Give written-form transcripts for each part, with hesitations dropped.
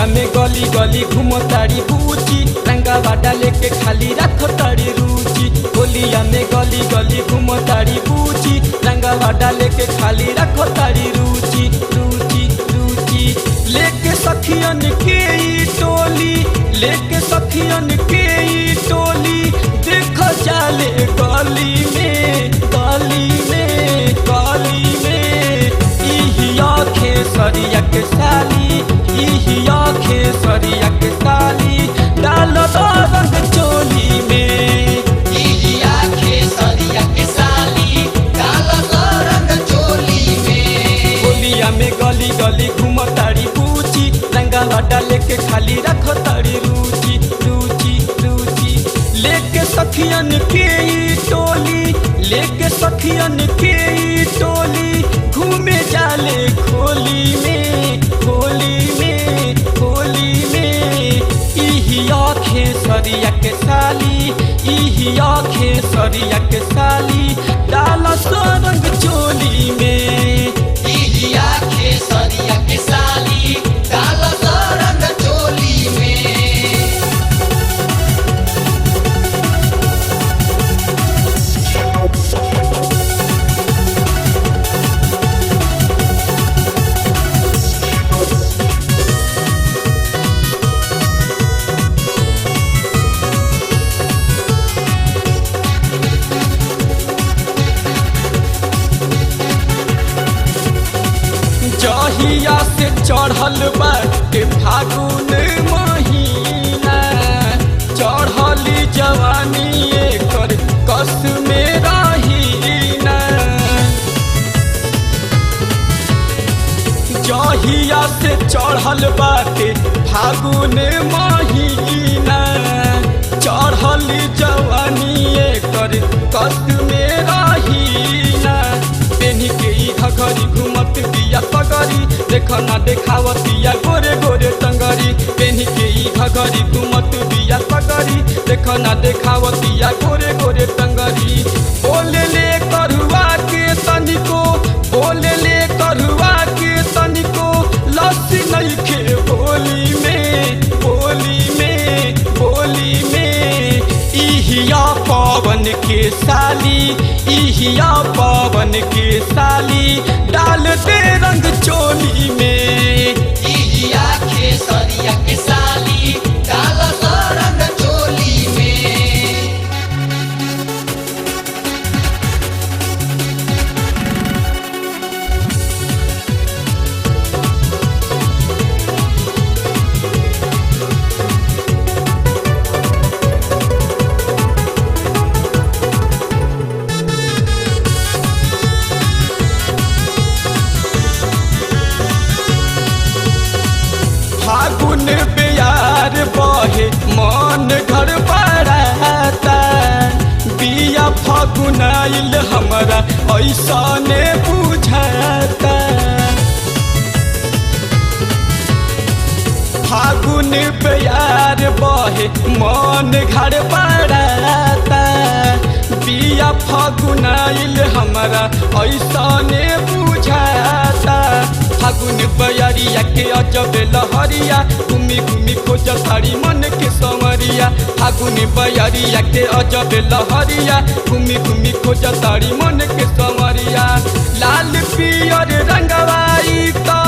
होलिया में गली गली घूमताड़ी बूची रंगा बाटा लेके खाली रख ताड़ी रुचि। होलिया में गली गली घूमताड़ी बूची रंगा बाटा लेके खाली रख ताड़ी रुचि रुचि रुचि। लेके सखियन के ई टोली लेके सखियन के ई टोली देख जाले गली में गली में गली में। इही आँखें सरिया के साली इही आँखें सरिया के साली डाल रंग चोली में। इही आँखें सरिया के साली डाल रंग चोली में। होलिया में गली गली घूमताड़ी बूची रंगा बाटा लेके खाली रख ताड़ी रुचि रुचि रुचि। लेके सखियन के ई टोली लेके सखियन के ई टोली घूमे जाले खोली में खोली में खोली में। इही आँखें सरिया के साली इही आँखें सरिया के साली डाल रंग चोली में। इही आँखें सरिया के साली डाल रंग चोली में। जहिया से चढ़ल बाटे फागुन महीना चढ़ली जवानी एकर कस में रहीना। जहिया से चढ़ल बाटे फागुन महीना चढ़ली जवानी एकर कस में रहीना। पेनी के ई घघरी घूमत बिया पगरी देखा ना देखावतिया गोरे गोरे टंगरी। पेनी के ई घघरी घूमत बिया पगरी देखा ना देखावतिया गोरे गोरे टंगरी। बोले ले करुआ के तनिको बोले ले करुआ के तनिको लस्सी नइखे बोली में बोली में बोली में। इहिया पवन के साली इहिया पवन के साली डाल दे रंग चोली में। इही आँखें सरिया के साली डाल रंग चोली में। फागुन प्यार बहे मन घर बड़ाता बिया फागुन आइल हमारा ऐसा ने बुझाता। फागुन प्यार बहे मन घर बड़ाता बिया फागुन आइल हमारा ऐसा ने बुझाता। फागुन बयरिया के अजब लहरिया घूमी घूमी खोज साड़ी मन के संवरिया। फागुन बयरिया के अजब लहरिया घूमी घूमी खोज साड़ी मन के संवरिया। लाल पियर रंगवाई तो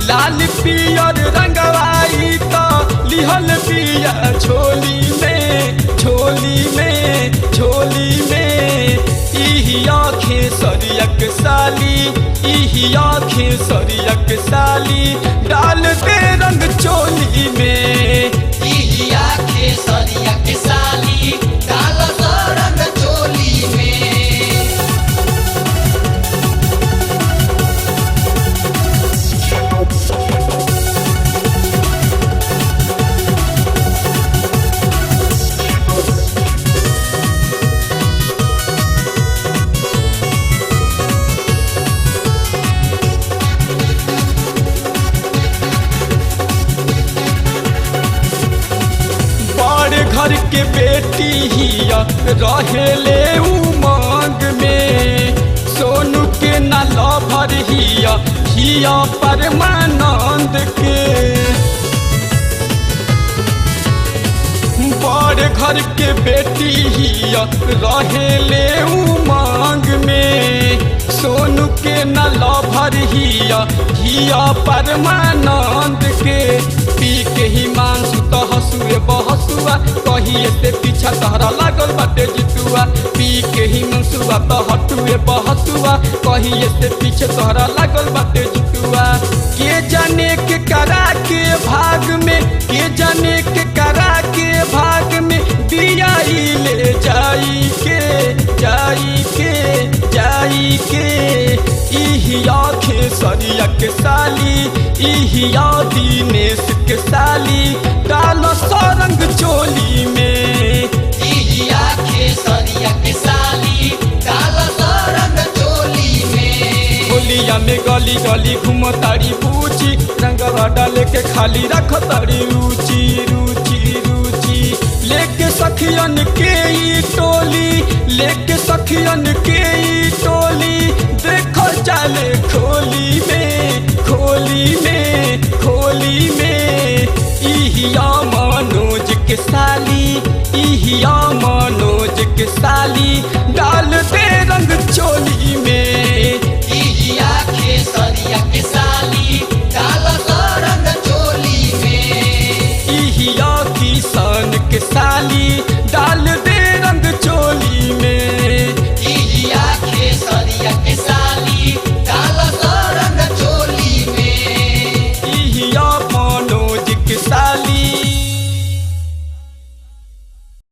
लाल पियर रंगवाई तो लिहल पिया झोली में झोली में झोली में। इही आँखें सरिया के साली इही आँखें सरिया के साली डाल दे रंग चोली में। इही आँखें सरिया के साली डाल रंग चोली में। घर के बेटी हिया रहेले उमंग में सोनू के ना लभर हिया हिया परमानंद के बड़े घर के बेटी हिया रहेले उमंग में, सोनू के न लभर हिया परमानंद के। पी के ही मानसू तो हसुए बहसुआ, कहिए से पीछा तहरा लागल बाटे जितुआ। पी के ही मानसुआ तो हटुए बहसुआ, कहिए से पीछे तहरा लागल बाटे जितुआ। के जाने के करा के भाग में, के जाने के करा के भाग में, बियाई ले जाई के इहिया खेसरिया के साली, इहिया दिनेश के साली, डाल सरंग चोली में। इहिया खेसरिया के साली, डाल सरंग चोली में। होलिया में गली गली घूम तारी पूछी, रंगवा डाले के खाली रख तारी रुचि रुचि रुचि। लेके सखियन के ई टोली, लेके सखियन के ई टोली, देखो चले खोली में खोली में खोली में। इहिया मनोज के साली, इहिया मनोज के साली, डाल दे रंग चोली में। इहिया खेसरिया